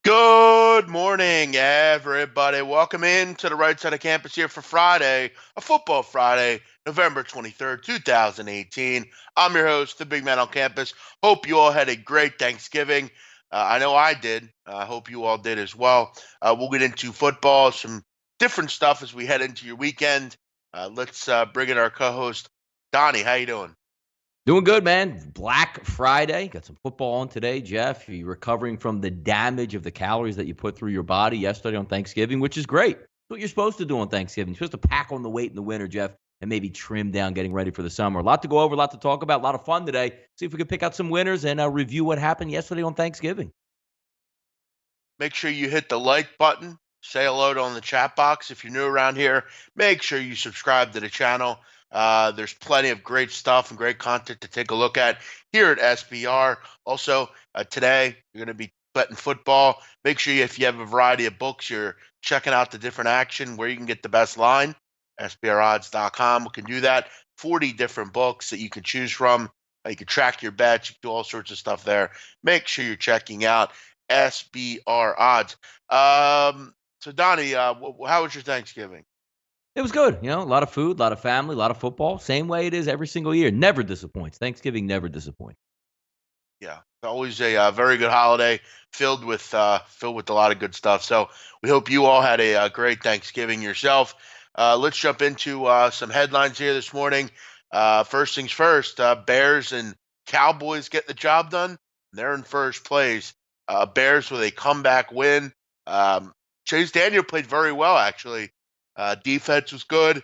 Good morning, everybody. Welcome in to the right side of campus here for Friday, a football Friday, November 23rd, 2018. I'm your host, the big man on campus. Hope you all had a great Thanksgiving. I know I did. I hope you all did as well. We'll get into football, some different stuff as we head into your weekend. Let's bring in our co-host, Donnie. How you doing? Doing good, man. Black Friday. Got some football on today, Jeff. You're recovering from the damage of the calories that you put through your body yesterday on Thanksgiving, which is great. It's what you're supposed to do on Thanksgiving. You're supposed to pack on the weight in the winter, Jeff, and maybe trim down getting ready for the summer. A lot to go over, a lot to talk about, a lot of fun today. See if we can pick out some winners and review what happened yesterday on Thanksgiving. Make sure you hit the like button. Say hello on the chat box. If you're new around here, make sure you subscribe to the channel. There's plenty of great stuff and great content to take a look at here at SBR. Also, today you're going to be betting football. Make sure if you have a variety of books, you're checking out the different action where you can get the best line. SBRodds.com. We can do that. 40 different books that you can choose from. You can track your bets. You can do all sorts of stuff there. Make sure you're checking out SBR odds. So Donnie, how was your Thanksgiving? It was good. A lot of food, a lot of family, a lot of football. Same way it is every single year. Never disappoints. Thanksgiving never disappoints. Yeah, always a very good holiday filled with a lot of good stuff. So we hope you all had a great Thanksgiving yourself. Let's jump into some headlines here this morning. First things first, Bears and Cowboys get the job done. They're in first place. Bears with a comeback win. Chase Daniel played very well, actually. Defense was good.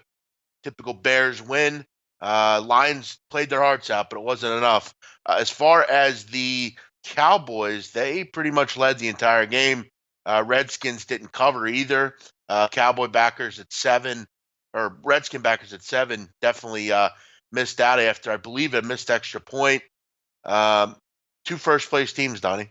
Typical Bears win. Lions played their hearts out, but it wasn't enough. As far as the Cowboys, they pretty much led the entire game. Redskins didn't cover either. Cowboy backers at 7, or Redskin backers at 7, definitely missed out after, I believe, a missed extra point. Two first-place teams, Donnie.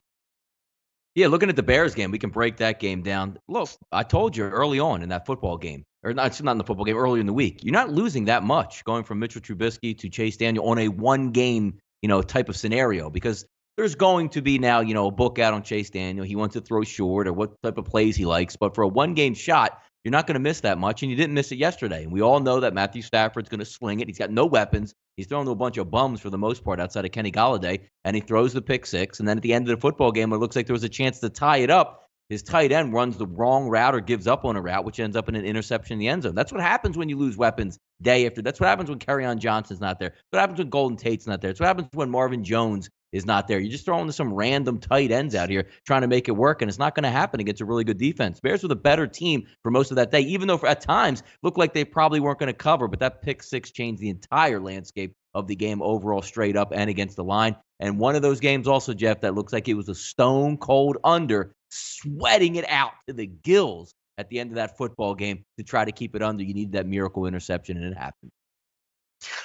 Yeah, looking at the Bears game, we can break that game down. Look, I told you early on in that football game, or not, it's not in the football game, earlier in the week, you're not losing that much going from Mitchell Trubisky to Chase Daniel on a one-game, type of scenario, because there's going to be now, a book out on Chase Daniel. He wants to throw short or what type of plays he likes. But for a one-game shot, you're not going to miss that much, and you didn't miss it yesterday. And we all know that Matthew Stafford's going to sling it. He's got no weapons. He's throwing to a bunch of bums for the most part outside of Kenny Golladay, and he throws the pick six. And then at the end of the football game, it looks like there was a chance to tie it up. His tight end runs the wrong route or gives up on a route, which ends up in an interception in the end zone. That's what happens when you lose weapons day after. That's what happens when Kerryon Johnson's not there. That's what happens when Golden Tate's not there. That's what happens when Marvin Jones is not there. You're just throwing some random tight ends out here trying to make it work, and it's not going to happen against a really good defense. Bears were the better team for most of that day, even though at times looked like they probably weren't going to cover, but that pick six changed the entire landscape of the game overall, straight up and against the line. And one of those games also, Jeff, that looks like it was a stone cold under, sweating it out to the gills at the end of that football game to try to keep it under. You need that miracle interception, and it happened.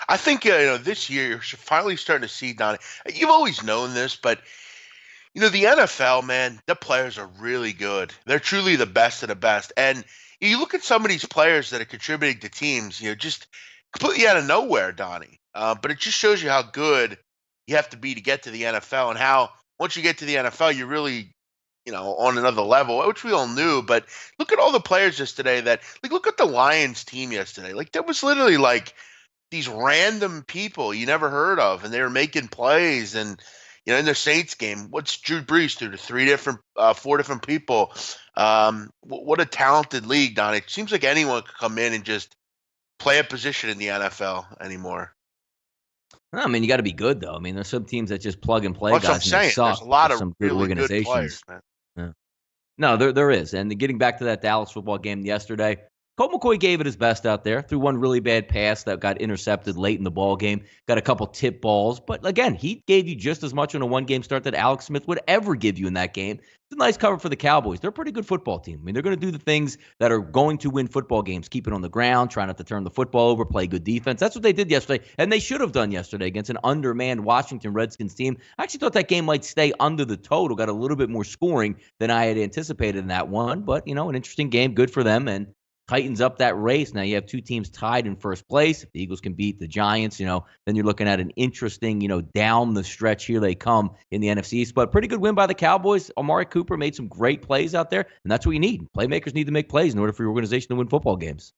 I think this year you're finally starting to see, Donnie. You've always known this, but the NFL, man, the players are really good. They're truly the best of the best. And you look at some of these players that are contributing to teams, just completely out of nowhere, Donnie. But it just shows you how good you have to be to get to the NFL, and how once you get to the NFL, you're really, on another level, which we all knew. But look at all the players yesterday look at the Lions team yesterday. There was literally these random people you never heard of, and they were making plays. And in the Saints game, what's Drew Brees do to 4 different people? What a talented league, Don. It seems like anyone could come in and just play a position in the NFL anymore. I mean, you got to be good, though. I mean, there's some teams that just plug and play That's guys. what I'm saying. There's a lot of some really good organizations. Good players, man. Yeah. No, there is. And getting back to that Dallas football game yesterday, Colt McCoy gave it his best out there. Threw one really bad pass that got intercepted late in the ball game. Got a couple tip balls. But again, he gave you just as much on a one-game start that Alex Smith would ever give you in that game. It's a nice cover for the Cowboys. They're a pretty good football team. I mean, they're going to do the things that are going to win football games. Keep it on the ground, try not to turn the football over, play good defense. That's what they did yesterday, and they should have done yesterday against an undermanned Washington Redskins team. I actually thought that game might stay under the total, got a little bit more scoring than I had anticipated in that one. But, an interesting game, good for them, and tightens up that race. Now you have two teams tied in first place. If the Eagles can beat the Giants, then you're looking at an interesting, down the stretch here they come in the NFC East. But pretty good win by the Cowboys. Amari Cooper made some great plays out there, and that's what you need. Playmakers need to make plays in order for your organization to win football games.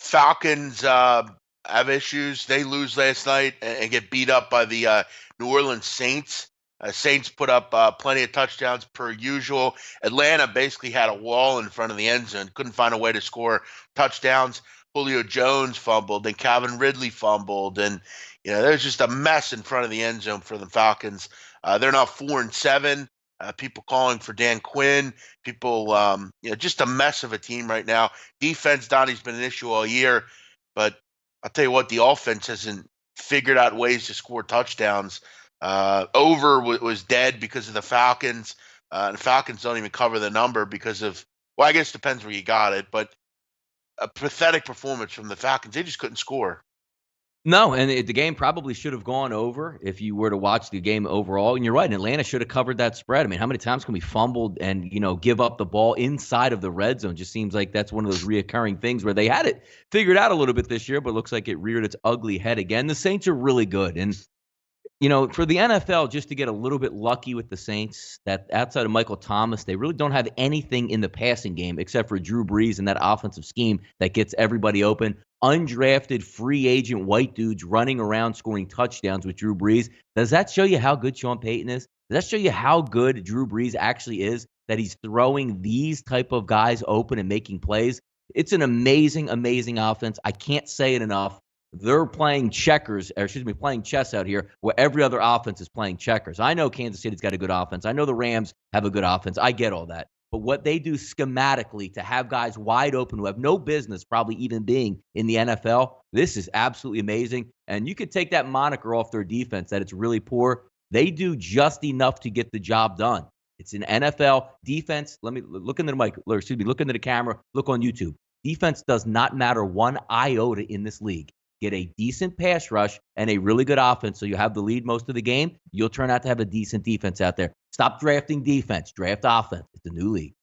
Falcons have issues. They lose last night and get beat up by the New Orleans Saints. Saints put up plenty of touchdowns per usual. Atlanta basically had a wall in front of the end zone, couldn't find a way to score touchdowns. Julio Jones fumbled, and Calvin Ridley fumbled, and there's just a mess in front of the end zone for the Falcons. They're now 4-7. People calling for Dan Quinn. People, just a mess of a team right now. Defense, Donnie's been an issue all year, but I'll tell you what, the offense hasn't figured out ways to score touchdowns. Over was dead because of the Falcons. The Falcons don't even cover the number because of, well, I guess it depends where you got it, but a pathetic performance from the Falcons. They just couldn't score. No, and the game probably should have gone over if you were to watch the game overall. And you're right, Atlanta should have covered that spread. I mean, how many times can we fumble and, give up the ball inside of the red zone? Just seems like that's one of those reoccurring things where they had it figured out a little bit this year, but looks like it reared its ugly head again. The Saints are really good. And, for the NFL, just to get a little bit lucky with the Saints, that outside of Michael Thomas, they really don't have anything in the passing game except for Drew Brees and that offensive scheme that gets everybody open. Undrafted free agent white dudes running around scoring touchdowns with Drew Brees. Does that show you how good Sean Payton is? Does that show you how good Drew Brees actually is, that he's throwing these type of guys open and making plays? It's an amazing, amazing offense. I can't say it enough. They're playing playing chess out here where every other offense is playing checkers. I know Kansas City's got a good offense. I know the Rams have a good offense. I get all that. But what they do schematically to have guys wide open who have no business probably even being in the NFL, this is absolutely amazing. And you could take that moniker off their defense that it's really poor. They do just enough to get the job done. It's an NFL defense. Let me look into the mic. Look into the camera. Look on YouTube. Defense does not matter one iota in this league. Get a decent pass rush and a really good offense so you have the lead most of the game, you'll turn out to have a decent defense out there. Stop drafting defense. Draft offense. It's a new league.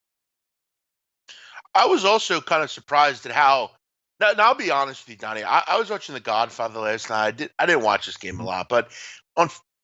I was also kind of surprised at how – now I'll be honest with you, Donnie. I was watching The Godfather last night. I didn't watch this game a lot, but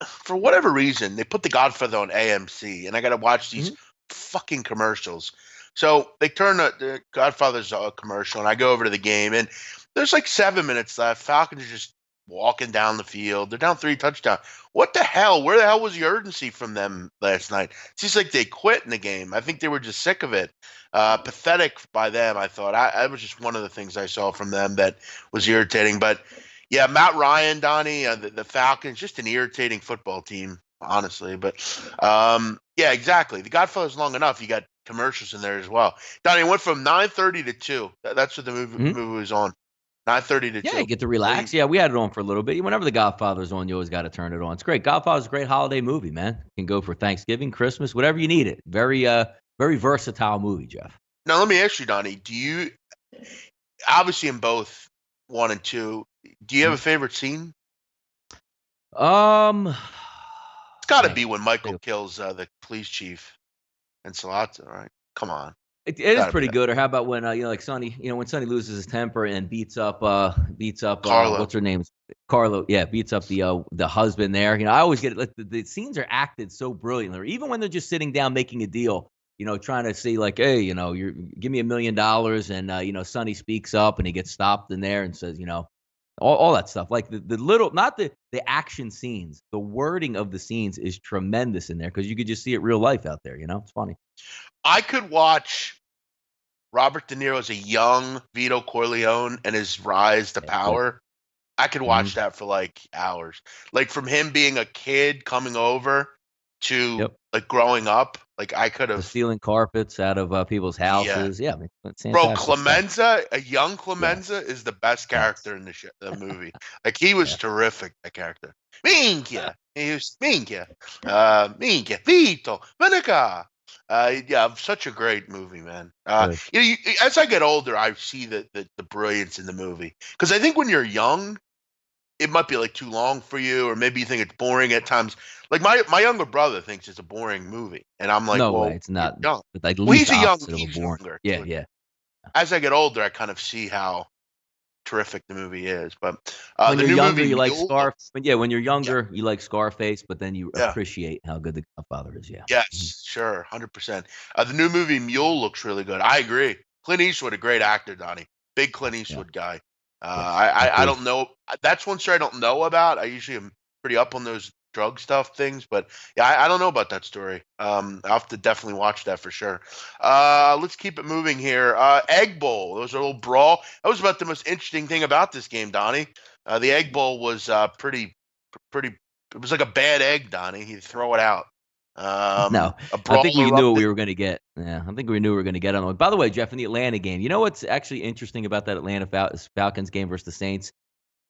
for whatever reason, they put The Godfather on AMC, and I got to watch these fucking commercials. So they turn the Godfather's commercial, and I go over to the game, and – there's like 7 minutes left. Falcons are just walking down the field. They're down 3 touchdowns. What the hell? Where the hell was the urgency from them last night? It seems like they quit in the game. I think they were just sick of it. Pathetic by them, I thought. I was just one of the things I saw from them that was irritating. But, yeah, Matt Ryan, Donnie, the Falcons, just an irritating football team, honestly. But, yeah, exactly. The Godfather's long enough. You got commercials in there as well. Donnie, it went from 9:30 to 2. That's what the movie was on. 9:30 to 2. Yeah, you get to relax. Yeah, we had it on for a little bit. Whenever the Godfather's on, you always got to turn it on. It's great. Godfather's a great holiday movie, man. You can go for Thanksgiving, Christmas, whatever you need it. Very versatile movie, Jeff. Now, let me ask you, Donnie, do you, obviously in both 1 and 2, do you have a favorite scene? It's got to be when Michael kills the police chief and Salazar, right? Come on. It is pretty good. Or how about when like Sonny, when Sonny loses his temper and beats up Carlo. What's her name? Carlo. Yeah, beats up the husband there. I always get it. Like the scenes are acted so brilliantly. Even when they're just sitting down making a deal, trying to say like, hey, you give me $1 million, and Sonny speaks up and he gets stopped in there and says, all that stuff. Like the little, not the action scenes, the wording of the scenes is tremendous in there because you could just see it real life out there. It's funny. I could watch Robert De Niro as a young Vito Corleone and his rise to power. I could watch that for like hours. Like from him being a kid coming over to like growing up. Like I could have stealing carpets out of people's houses. Yeah, bro, Clemenza, a young Clemenza is the best character in the movie. Like he was terrific. That character, Minchia. He was Minchia, Vito, Veneca. Yeah, such a great movie, man. As I get older, I see the brilliance in the movie because I think when you're young, it might be like too long for you, or maybe you think it's boring at times. Like my younger brother thinks it's a boring movie, and I'm like, no well, way, it's not. Young. But He's a young, boring. Yeah. as I get older, I kind of see how terrific the movie is. But When the you're new younger, movie you like Mule, When you're yeah, younger, you like Scarface, but then you yeah, appreciate how good the Godfather is. Yeah. Mhm. yes, sure, 100%. The new movie Mule looks really good. I agree. Clint Eastwood, a great actor, Donnie. Big Clint Yeah. Eastwood guy. Yes. I I agree. don't know. That's one story I don't know about. I usually am pretty up on those drug stuff things, but yeah, I don't know about that story. I'll have to definitely watch that for sure. Let's keep it moving here. Egg Bowl. There was a little brawl. That was about the most interesting thing about this game, Donnie. The Egg Bowl was pretty. It was like a bad egg, Donnie. He'd throw it out. No, A I think brawl we knew what erupted. we were going to get. Yeah, I think we knew we were going to get on one. By the way, Jeff, in the Atlanta game, you know what's actually interesting about that Atlanta Falcons game versus the Saints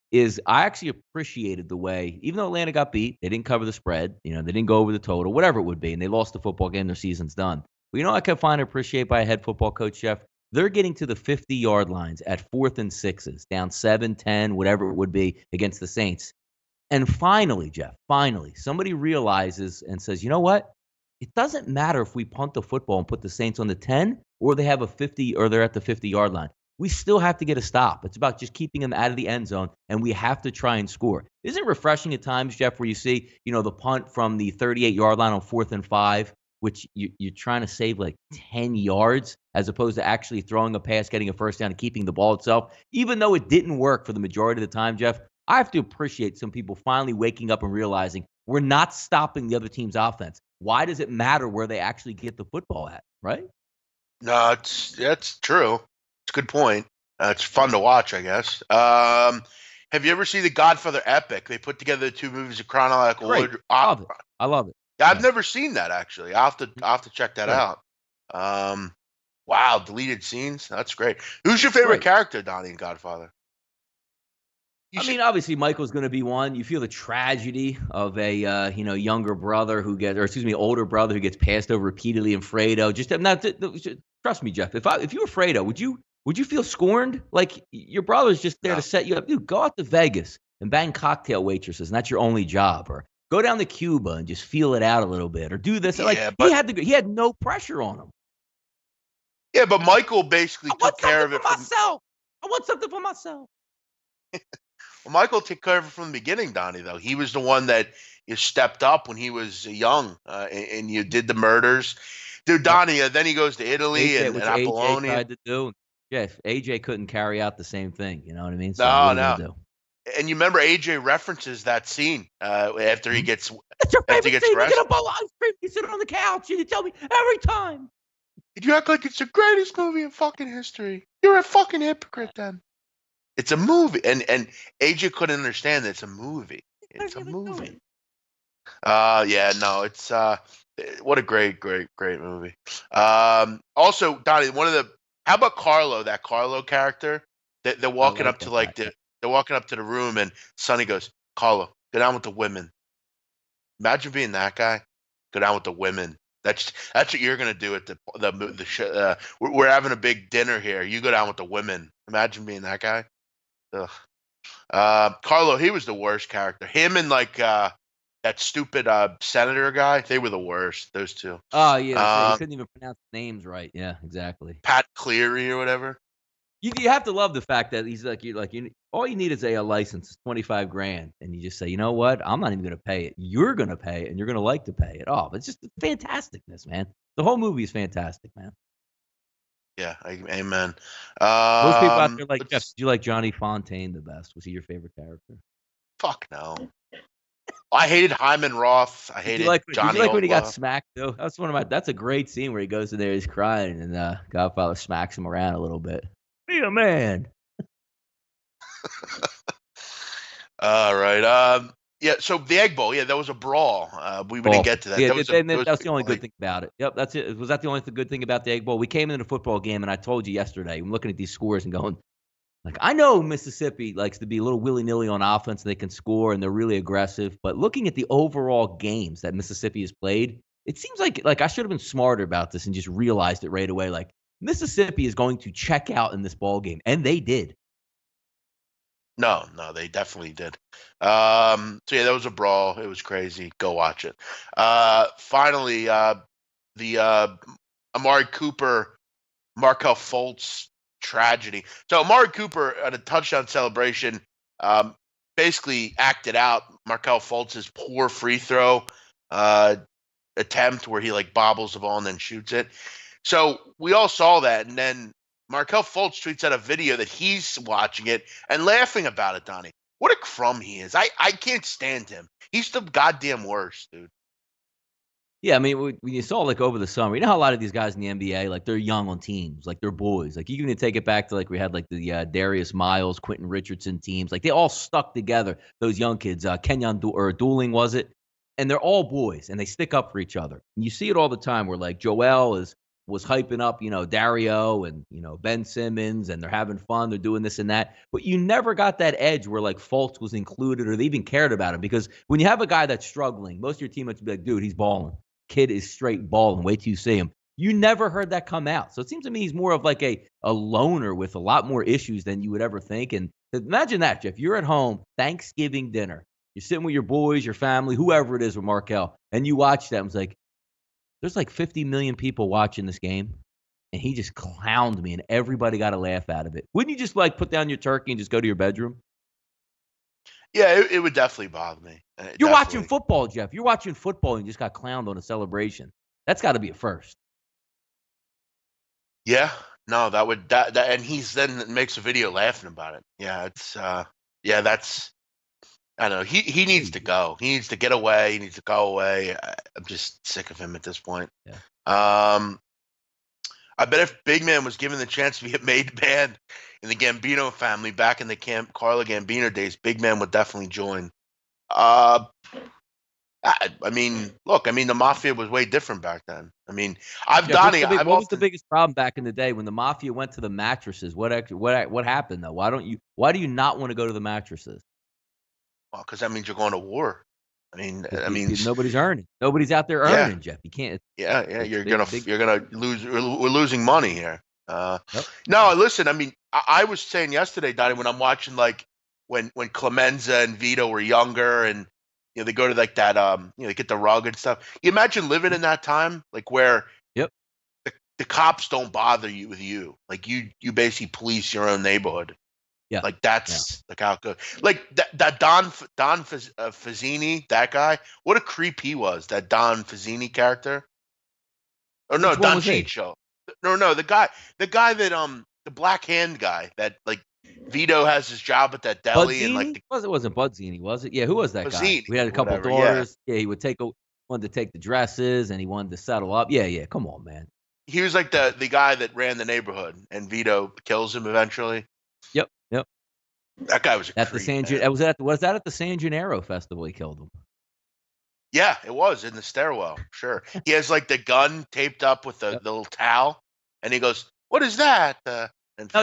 is I actually appreciated the way, even though Atlanta got beat, they didn't cover the spread. They didn't go over the total, whatever it would be, and they lost the football game. Their season's done. But I can find and appreciate by a head football coach, Jeff. They're getting to the 50-yard lines at 4th and 6s, down 7, 10, whatever it would be against the Saints. And finally, Jeff, somebody realizes and says, you know what? It doesn't matter if we punt the football and put the Saints on the 10 or they have a 50 or they're at the 50-yard line. We still have to get a stop. It's about just keeping them out of the end zone, and we have to try and score. Isn't it refreshing at times, Jeff, where you see, the punt from the 38-yard line on 4th and 5, which you're trying to save like 10 yards as opposed to actually throwing a pass, getting a first down, and keeping the ball itself. Even though it didn't work for the majority of the time, Jeff, I have to appreciate some people finally waking up and realizing we're not stopping the other team's offense. Why does it matter where they actually get the football at, right? No, that's true. It's a good point. It's fun to watch, I guess. Have you ever seen the Godfather epic? They put together the two movies in chronological Great. order. Love it. I love it. I've Yeah. never seen that actually. I'll have to check that Great. out. Wow, deleted scenes. That's great. Who's your favorite Great. character, Donnie, in Godfather? You I should. mean, obviously, Michael's going to be one. You feel the tragedy of a younger brother older brother who gets passed over repeatedly in Fredo. Trust me, Jeff. If you were Fredo, would you feel scorned? Like your brother's just there No. to set you up. Dude, go out to Vegas and bang cocktail waitresses, and that's your only job. Or go down to Cuba and just feel it out a little bit, or do this. Yeah, He had no pressure on him. but Michael basically took care of it from. Myself. I want something for myself. Well, Michael took care of it from the beginning, Donnie. Though he was the one that you stepped up when he was young, and you did the murders, dude. Yep. Donnie. Then he goes to Italy and which AJ Apollonia. tried to do. Jeff, AJ couldn't carry out the same thing. You know what I mean? So what No, are you no. gonna do? And you remember AJ references that scene after he gets That's your after he favorite gets thing. You arrested. get a bowl of ice cream. You sit on the couch and you tell me every time. You act like it's the greatest movie in fucking history. You're a fucking hypocrite then. It's a movie. And AJ couldn't understand that it's a movie. It's a movie. Yeah, no, it's what a great movie. Also, Donnie, how about Carlo, that Carlo character? They're walking up to they're walking up to the room and Sonny goes, Carlo, go down with the women. Imagine being that guy. Go down with the women. That's what you're gonna do at the show. We're having a big dinner here. You go down with the women. Imagine being that guy. Ugh. Carlo, he was the worst character. Him and that stupid senator guy, they were the worst. Those two. Oh yeah, that's right. You couldn't even pronounce names right. Yeah, exactly. Pat Cleary or whatever. You have to love the fact that he's all you need is a license, $25,000, and you just say, you know what? I'm not even going to pay it. You're going to pay it, and you're going to like to pay it. Oh, it's just fantasticness, man. The whole movie is fantastic, man. Yeah, amen. Most people out there like Jeff. Did you like Johnny Fontaine the best? Was he your favorite character? Fuck no. I hated Hyman Roth. I hated Johnny. Did you like when he got smacked though? That's a great scene where he goes in there, he's crying, and Godfather smacks him around a little bit. Be a man. All right. Yeah. So the Egg Bowl. Yeah, that was a brawl. We didn't get to that. Yeah, that's the only good thing about it. Yep, that's it. Was that the only good thing about the Egg Bowl? We came into the football game, and I told you yesterday. I'm looking at these scores and going, I know Mississippi likes to be a little willy-nilly on offense, and they can score, and they're really aggressive. But looking at the overall games that Mississippi has played, it seems like I should have been smarter about this and just realized it right away. Like Mississippi is going to check out in this ball game, and they did. No, they definitely did. So yeah, that was a brawl. It was crazy. Go watch it. Finally, the Amari Cooper, Markelle Fultz tragedy. So Amari Cooper at a touchdown celebration basically acted out Markelle Fultz's poor free throw attempt where he like bobbles the ball and then shoots it. So we all saw that, and then Markelle Fultz tweets out a video that he's watching it and laughing about it, Donnie. What a crumb he is. I can't stand him. He's the goddamn worst, dude. Yeah, I mean, when you saw like over the summer, you know how a lot of these guys in the NBA, like they're young on teams, like they're boys. Like you can take it back to like we had like the Darius Miles, Quentin Richardson teams. Like they all stuck together. Those young kids, Kenyon or Dooling was it, and they're all boys and they stick up for each other. And you see it all the time where like Joel was hyping up, Dario and Ben Simmons, and they're having fun, they're doing this and that. But you never got that edge where like Fultz was included or they even cared about him, because when you have a guy that's struggling, most of your teammates would be like, dude, he's balling. Kid is straight balling. Wait till you see him. You never heard that come out. So it seems to me he's more of like a loner with a lot more issues than you would ever think. And imagine that, Jeff. You're at home, Thanksgiving dinner. You're sitting with your boys, your family, whoever it is with Markelle, and you watch that and it's like, there's like 50 million people watching this game, and he just clowned me, and everybody got a laugh out of it. Wouldn't you just like put down your turkey and just go to your bedroom? Yeah, it would definitely bother me. You're watching football, Jeff. You're watching football and you just got clowned on a celebration. That's got to be a first. Yeah, no, that and he's then makes a video laughing about it. Yeah, it's that's, I don't know. He needs to go. He needs to get away. He needs to go away. I'm just sick of him at this point. Yeah. I bet if Big Man was given the chance to be a made man in the Gambino family back in the Carla Gambino days, Big Man would definitely join. I mean, look, the Mafia was way different back then. I mean, what was the biggest problem back in the day when the Mafia went to the mattresses? What happened though? Why do you not want to go to the mattresses? Well, because that means you're going to war. Nobody's earning. Nobody's out there earning, Jeff. You can't. Yeah. You're gonna lose. We're losing money here. Yep. No, listen. I was saying yesterday, Donnie, when I'm watching like when Clemenza and Vito were younger, and they go to like that they get the rug and stuff. You imagine living in that time, like where the cops don't bother you with you, like you basically police your own neighborhood. Yeah, like that's like how it goes. Like that Don Fazzini, that guy. What a creep he was. That Don Fazzini character. Or no, Don Ciccio. No, the guy that the black hand guy that like Vito has his job at that deli. Budzini? And like it wasn't Budzini, was it? Yeah, who was that Fazzini, guy? We had a couple daughters. Yeah, he would wanted to take the dresses and he wanted to settle up. Yeah. Come on, man. He was like the guy that ran the neighborhood, and Vito kills him eventually. Yep. That guy was at the was that at the San Gennaro festival he killed him? Yeah, it was in the stairwell. Sure. He has like the gun taped up with the little towel, and he goes, "What is that?" Now,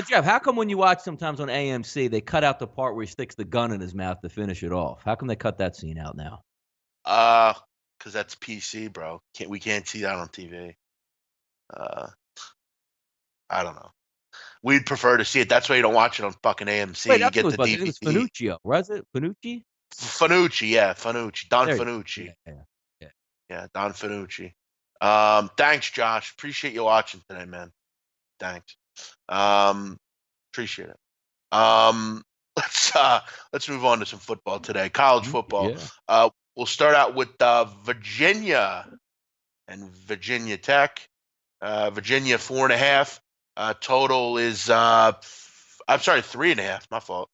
Jeff, how come when you watch sometimes on AMC they cut out the part where he sticks the gun in his mouth to finish it off? How come they cut that scene out now? Because that's PC, bro. We can't see that on TV. I don't know. We'd prefer to see it. That's why you don't watch it on fucking AMC. Wait, you get the DVD. It was Fanucci, was it? Fanucci? Fanucci, yeah, Fanucci. Don Fanucci. Yeah, Don Fanucci. Thanks, Josh. Appreciate you watching today, man. Thanks. Appreciate it. Let's move on to some football today. College football. Yeah. We'll start out with Virginia and Virginia Tech. Virginia 4.5. Total is 3.5. My fault.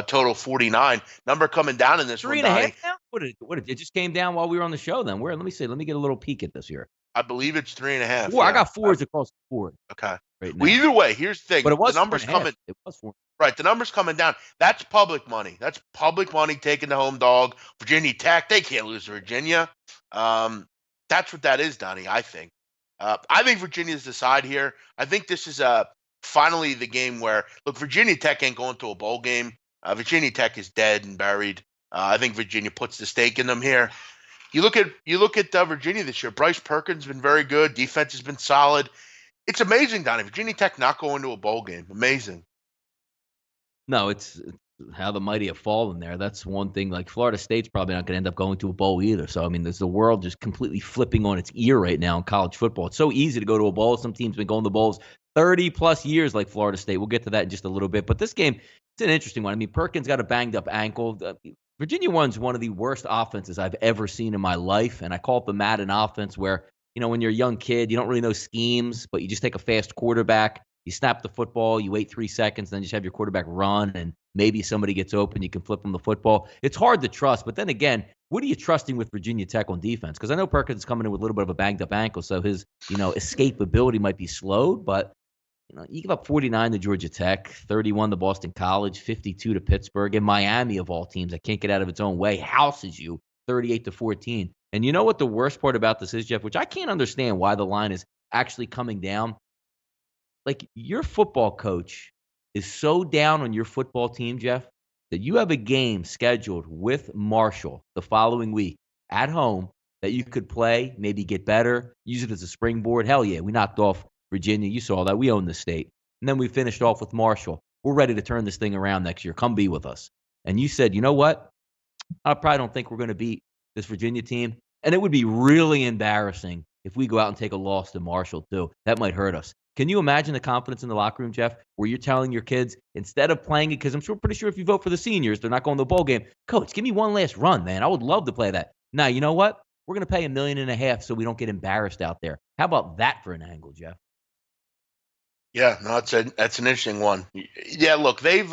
Total 49. Number coming down in this 3.5 now? What it just came down while we were on the show then. Where? Let me see. Let me get a little peek at this here. I believe it's 3.5. I got 4s across the board. Okay. Right now. Well, either way, here's the thing. But it was the numbers coming. It was 4. Right, the numbers coming down. That's public money. That's public money taking the home dog. Virginia Tech, they can't lose to Virginia. That's what that is, Donnie, I think. I think Virginia's the side here. I think this is finally the game where, look, Virginia Tech ain't going to a bowl game. Virginia Tech is dead and buried. I think Virginia puts the stake in them here. You look at Virginia this year. Bryce Perkins has been very good. Defense has been solid. It's amazing, Donnie. Virginia Tech not going to a bowl game. Amazing. No, it's how the mighty have fallen there. That's one thing. Like Florida State's probably not going to end up going to a bowl either. So, there's the world just completely flipping on its ear right now in college football. It's so easy to go to a bowl. Some teams have been going to bowls 30 plus years like Florida State. We'll get to that in just a little bit. But this game, it's an interesting one. I mean, Perkins got a banged up ankle. Virginia one's one of the worst offenses I've ever seen in my life. And I call it the Madden offense where, when you're a young kid, you don't really know schemes, but you just take a fast quarterback. You snap the football, you wait 3 seconds, then you just have your quarterback run, and maybe somebody gets open, you can flip them the football. It's hard to trust, but then again, what are you trusting with Virginia Tech on defense? Because I know Perkins is coming in with a little bit of a banged-up ankle, so his, escapability might be slowed, but you give up 49 to Georgia Tech, 31 to Boston College, 52 to Pittsburgh, and Miami of all teams that can't get out of its own way houses you 38 to 14. And you know what the worst part about this is, Jeff, which I can't understand why the line is actually coming down. Like, your football coach is so down on your football team, Jeff, that you have a game scheduled with Marshall the following week at home that you could play, maybe get better, use it as a springboard. Hell yeah, we knocked off Virginia. You saw that. We own the state. And then we finished off with Marshall. We're ready to turn this thing around next year. Come be with us. And you said, you know what? I probably don't think we're going to beat this Virginia team. And it would be really embarrassing if we go out and take a loss to Marshall, too. That might hurt us. Can you imagine the confidence in the locker room, Jeff, where you're telling your kids, instead of playing it, because I'm pretty sure if you vote for the seniors, they're not going to the bowl game. Coach, give me one last run, man. I would love to play that. Now, you know what? We're going to pay $1.5 million so we don't get embarrassed out there. How about that for an angle, Jeff? Yeah, no, that's an interesting one. Yeah, look, they've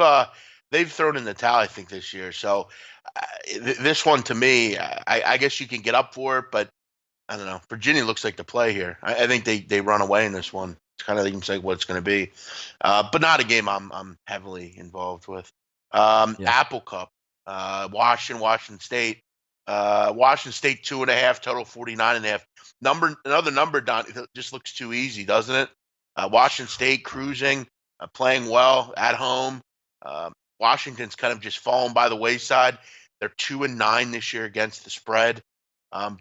thrown in the towel, I think, this year. So this one, to me, I guess you can get up for it, but I don't know. Virginia looks like the play here. I think they run away in this one. It's kind of like what it's going to be, but not a game I'm heavily involved with. Apple Cup, Washington State. Washington State 2.5, total 49.5. Another number, Don. It just looks too easy, doesn't it? Washington State cruising, playing well at home. Washington's kind of just fallen by the wayside. They're 2-9 this year against the spread.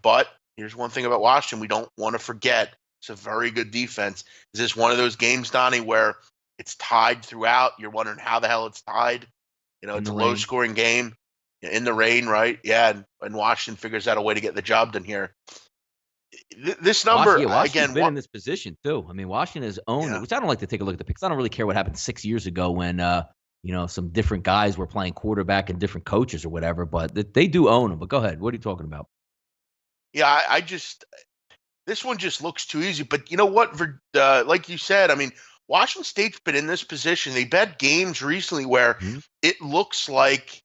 But here's one thing about Washington we don't want to forget. It's a very good defense. Is this one of those games, Donnie, where it's tied throughout? You're wondering how the hell it's tied. It's a low-scoring game in the rain, right? Yeah, and Washington figures out a way to get the job done here. This number, Washington's been in this position, too. I mean, Washington has owned it, which I don't like to take a look at the picks. I don't really care what happened 6 years ago when, some different guys were playing quarterback and different coaches or whatever, but they do own them. But go ahead. What are you talking about? Yeah, this one just looks too easy. But you know what? Like you said, I mean, Washington State's been in this position. They've had games recently where it looks like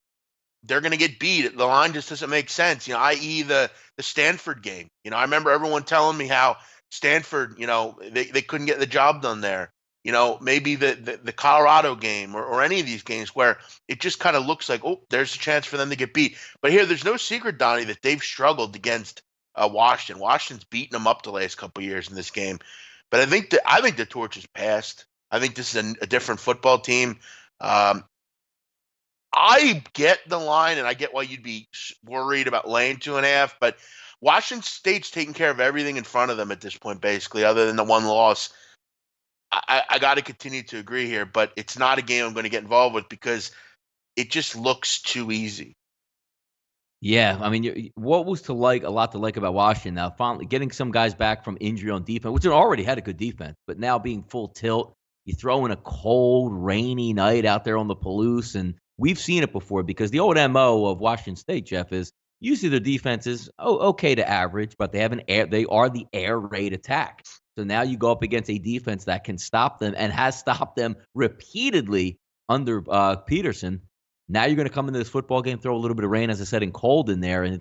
they're going to get beat. The line just doesn't make sense, i.e. the Stanford game. I remember everyone telling me how Stanford, they couldn't get the job done there. Maybe the Colorado game or any of these games where it just kind of looks like, oh, there's a chance for them to get beat. But here, there's no secret, Donnie, that they've struggled against Washington. Washington's beaten them up the last couple of years in this game. But I think the torch is passed. I think this is a different football team. I get the line, and I get why you'd be worried about laying 2.5, but Washington State's taking care of everything in front of them at this point, basically, other than the one loss. I got to continue to agree here, but it's not a game I'm going to get involved with because it just looks too easy. Yeah, I mean, what was a lot to like about Washington now? Finally, getting some guys back from injury on defense, which already had a good defense, but now being full tilt, you throw in a cold, rainy night out there on the Palouse, and we've seen it before because the old MO of Washington State, Jeff, is usually their defense is okay to average, but they are the air raid attack. So now you go up against a defense that can stop them and has stopped them repeatedly under Peterson. Now you're going to come into this football game, throw a little bit of rain, as I said, and cold in there, and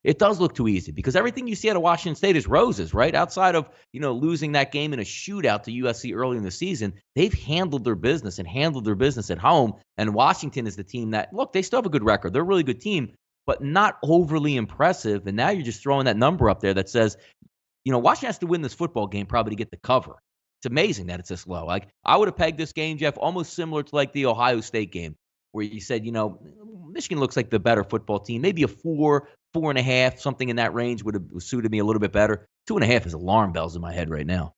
it does look too easy because everything you see out of Washington State is roses, right? Outside of, losing that game in a shootout to USC early in the season, they've handled their business at home, and Washington is the team that, look, they still have a good record. They're a really good team, but not overly impressive, and now you're just throwing that number up there that says, Washington has to win this football game probably to get the cover. It's amazing that it's this low. Like, I would have pegged this game, Jeff, almost similar to like the Ohio State game, where you said, Michigan looks like the better football team. Maybe a 4.5, something in that range would have suited me a little bit better. 2.5 is alarm bells in my head right now.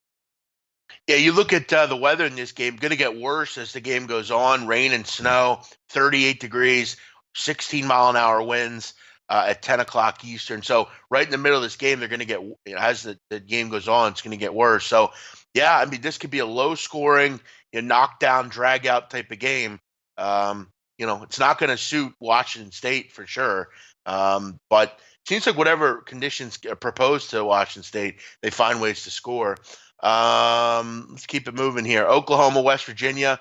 Yeah, you look at the weather in this game, going to get worse as the game goes on. Rain and snow, 38 degrees, 16-mile-an-hour winds. at 10 o'clock Eastern. So right in the middle of this game, they're going to get, as the game goes on, it's going to get worse. So, yeah, I mean, this could be a low-scoring, knockdown, drag-out type of game. It's not going to suit Washington State for sure. But it seems like whatever conditions are proposed to Washington State, they find ways to score. Let's keep it moving here. Oklahoma, West Virginia.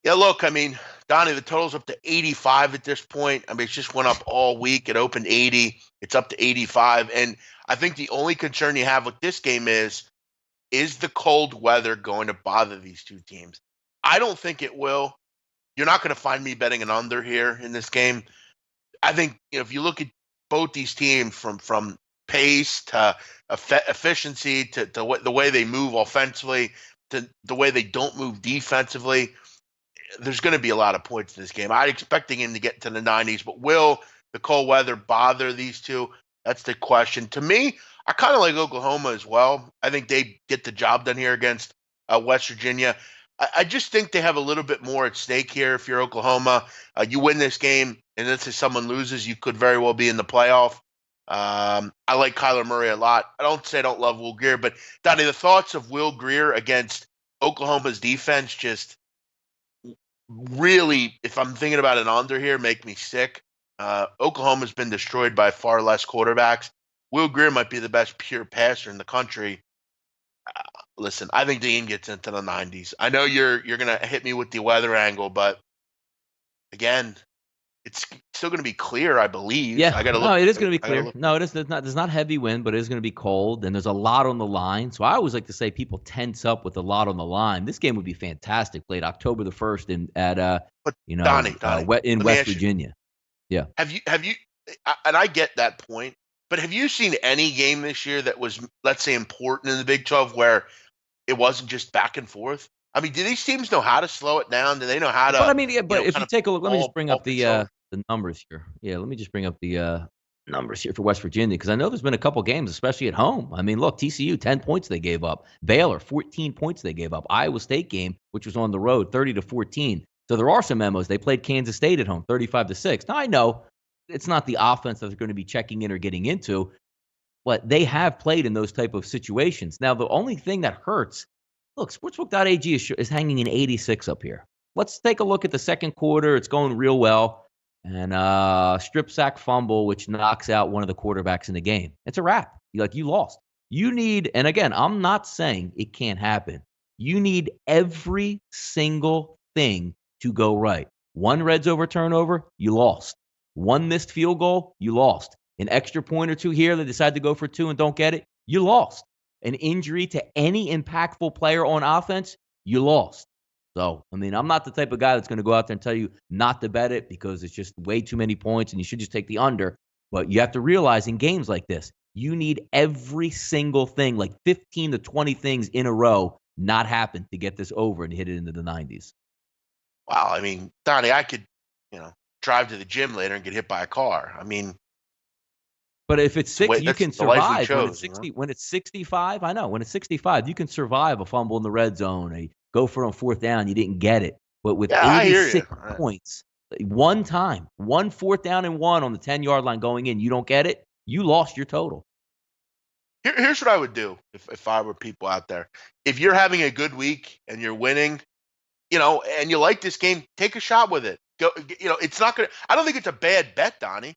Yeah, look, I mean, Donnie, the total's up to 85 at this point. I mean, it just went up all week. It opened 80. It's up to 85. And I think the only concern you have with this game is the cold weather going to bother these two teams? I don't think it will. You're not going to find me betting an under here in this game. I think if you look at both these teams from pace to efficiency to the way they move offensively to the way they don't move defensively, there's going to be a lot of points in this game. I'm expecting him to get to the 90s, but will the cold weather bother these two? That's the question. To me, I kind of like Oklahoma as well. I think they get the job done here against West Virginia. I just think they have a little bit more at stake here. If you're Oklahoma, you win this game, and let's say someone loses, you could very well be in the playoff. I like Kyler Murray a lot. I don't love Will Grier, but Donnie, the thoughts of Will Grier against Oklahoma's defense just really, if I'm thinking about an under here, make me sick. Oklahoma's been destroyed by far less quarterbacks. Will Grier might be the best pure passer in the country. Listen, I think the game gets into the 90s. I know you're going to hit me with the weather angle, but again, it's still going to be clear, I believe. Yeah, I gotta look. it is going to be clear. No, it is. There's not heavy wind, but it is going to be cold, and there's a lot on the line. So I always like to say people tense up with a lot on the line. This game would be fantastic. Played October the 1st Donnie, in West Virginia. Yeah. Have you? And I get that point, but have you seen any game this year that was, let's say, important in the Big 12 where it wasn't just back and forth? I mean, do these teams know how to slow it down? Do they know how to? But I mean, yeah, but if you take a look, let me just bring up the numbers here. Yeah, let me just bring up the numbers here for West Virginia, because I know there's been a couple games, especially at home. I mean, look, TCU 10 points they gave up, Baylor 14 points they gave up, Iowa State game, which was on the road, 30-14. So there are some memos. They played Kansas State at home, 35-6. Now I know it's not the offense that they're going to be checking in or getting into, but they have played in those type of situations. Now the only thing that hurts. Look, Sportsbook.ag is hanging an 86 up here. Let's take a look at the second quarter. It's going real well. And strip sack fumble, which knocks out one of the quarterbacks in the game. It's a wrap. You lost. You need, and again, I'm not saying it can't happen. You need every single thing to go right. One red zone turnover, you lost. One missed field goal, you lost. An extra point or two here, they decide to go for two and don't get it, you lost. An injury to any impactful player on offense, you lost. So, I mean, I'm not the type of guy that's going to go out there and tell you not to bet it because it's just way too many points and you should just take the under. But you have to realize in games like this, you need every single thing, like 15 to 20 things in a row, not happen to get this over and hit it into the 90s. Wow. I mean, Donnie, I could, drive to the gym later and get hit by a car. I mean, but if it's 60, you can survive. When it's 65, I know. When it's 65, you can survive a fumble in the red zone, a go for it on fourth down, you didn't get it. But with 86 points, one time, 1 4th down and 1 on the 10-yard line going in, you don't get it, you lost your total. Here's what I would do if I were people out there. If you're having a good week and you're winning, and you like this game, take a shot with it. Go, it's not going to – I don't think it's a bad bet, Donnie.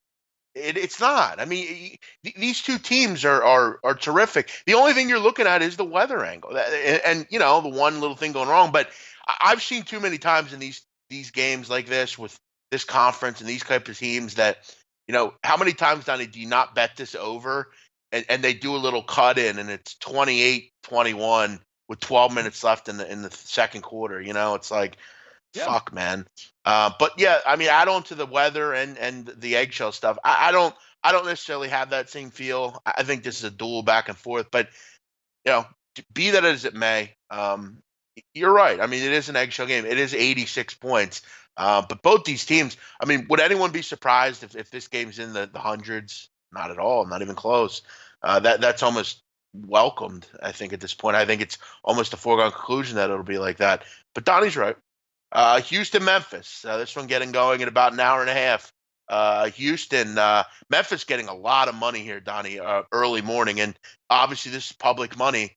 It's not. I mean, these two teams are terrific. The only thing you're looking at is the weather angle, and the one little thing going wrong. But I've seen too many times in these games like this with this conference and these type of teams that how many times, Donnie, do you not bet this over and they do a little cut in and it's 28-21 with 12 minutes left in the second quarter. It's like. Yeah. Fuck, man. But yeah, I mean, add on to the weather and the eggshell stuff. I don't necessarily have that same feel. I think this is a duel back and forth. But be that as it may, you're right. I mean, it is an eggshell game. It is 86 points. But both these teams. I mean, would anyone be surprised if this game's in the hundreds? Not at all. Not even close. That's almost welcomed. I think at this point. I think it's almost a foregone conclusion that it'll be like that. But Donnie's right. Houston, Memphis. This one getting going in about an hour and a half. Houston, Memphis getting a lot of money here, Donnie, early morning. And obviously, this is public money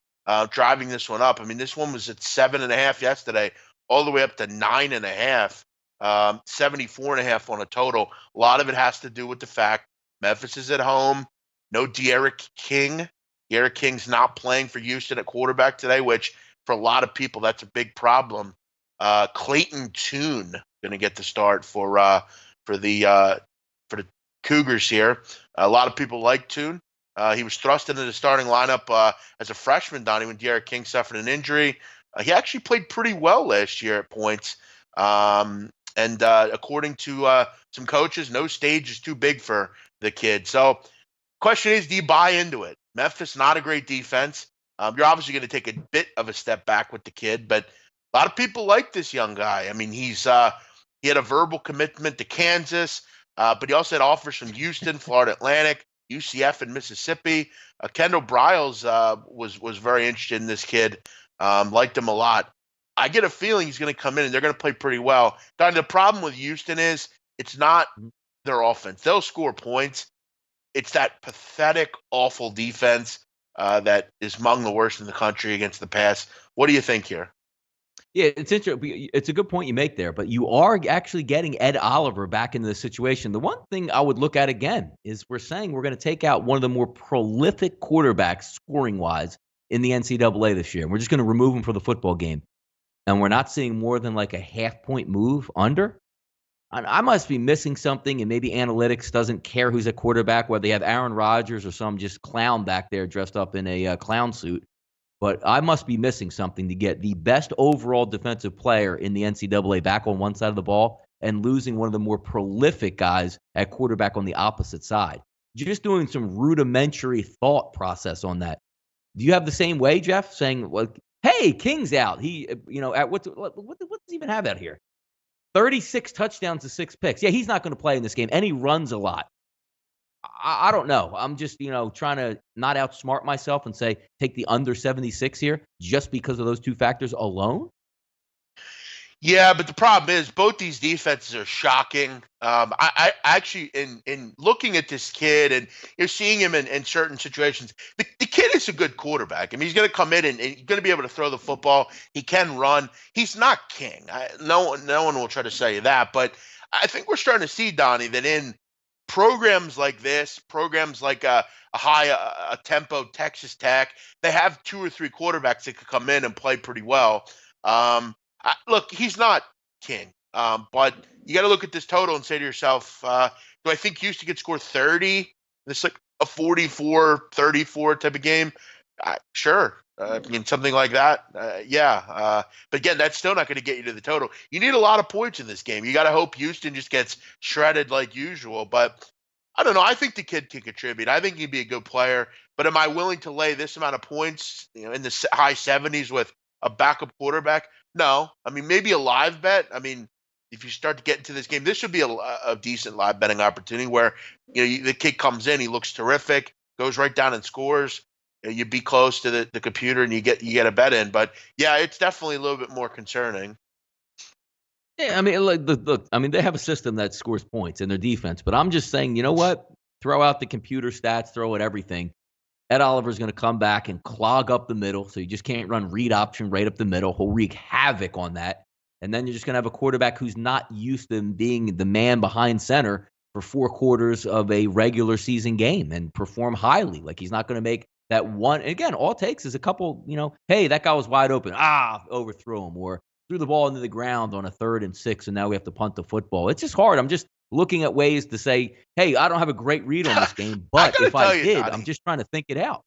driving this one up. I mean, this one was at 7.5 yesterday, all the way up to 9.5, 74.5 on a total. A lot of it has to do with the fact Memphis is at home. No De'Aaron King. De'Aaron King's not playing for Houston at quarterback today, which for a lot of people, that's a big problem. Clayton Tune going to get the start for the Cougars here. A lot of people like Tune. He was thrust into the starting lineup as a freshman, Donnie, when De'Aaron King suffered an injury. He actually played pretty well last year at points. And according to some coaches, no stage is too big for the kid. So question is, do you buy into it? Memphis, not a great defense. You're obviously going to take a bit of a step back with the kid, but a lot of people like this young guy. I mean, he had a verbal commitment to Kansas, but he also had offers from Houston, Florida Atlantic, UCF, and Mississippi. Kendall Briles was very interested in this kid, liked him a lot. I get a feeling he's going to come in and they're going to play pretty well. The problem with Houston is it's not their offense. They'll score points. It's that pathetic, awful defense that is among the worst in the country against the pass. What do you think here? Yeah, it's interesting. It's a good point you make there, but you are actually getting Ed Oliver back into the situation. The one thing I would look at again is we're saying we're going to take out one of the more prolific quarterbacks scoring-wise in the NCAA this year. We're just going to remove him from the football game. And we're not seeing more than like a half-point move under. I must be missing something, and maybe analytics doesn't care who's at quarterback, whether they have Aaron Rodgers or some just clown back there dressed up in a clown suit. But I must be missing something to get the best overall defensive player in the NCAA back on one side of the ball and losing one of the more prolific guys at quarterback on the opposite side. Just doing some rudimentary thought process on that. Do you have the same way, Jeff? Saying, well, hey, King's out. He, what does he even have out here? 36 touchdowns to 6 picks. Yeah, he's not going to play in this game, and he runs a lot. I don't know. I'm just, trying to not outsmart myself and say take the under 76 here just because of those two factors alone. Yeah, but the problem is both these defenses are shocking. I actually, in looking at this kid and you're seeing him in certain situations, the kid is a good quarterback. I mean, he's going to come in and he's going to be able to throw the football. He can run. He's not King. No one will try to say that. But I think we're starting to see, Donnie, that in programs like this, programs like a high tempo Texas Tech, they have 2 or 3 quarterbacks that could come in and play pretty well. Look, he's not King, but you got to look at this total and say to yourself, do I think Houston could score 30? This like a 44-34 type of game? Sure. Something like that. Yeah. But again, that's still not going to get you to the total. You need a lot of points in this game. You got to hope Houston just gets shredded like usual. But I don't know. I think the kid can contribute. I think he'd be a good player. But am I willing to lay this amount of points, in the high 70s with a backup quarterback? No. I mean, maybe a live bet. I mean, if you start to get into this game, this should be a decent live betting opportunity where the kid comes in, he looks terrific, goes right down and scores. You'd be close to the computer and you get a bet in. But yeah, it's definitely a little bit more concerning. Yeah, I mean, look, I mean, they have a system that scores points in their defense, but I'm just saying, you know what? Throw out the computer stats, throw out everything. Ed Oliver's going to come back and clog up the middle, so you just can't run read option right up the middle. He'll wreak havoc on that. And then you're just going to have a quarterback who's not used to being the man behind center for 4 quarters of a regular season game and perform highly. Like, he's not going to make that one. Again, all it takes is a couple, hey, that guy was wide open. Overthrew him, or threw the ball into the ground on a 3rd and 6, and now we have to punt the football. It's just hard. I'm just looking at ways to say, hey, I don't have a great read on this game, but if I did, Donnie, I'm just trying to think it out.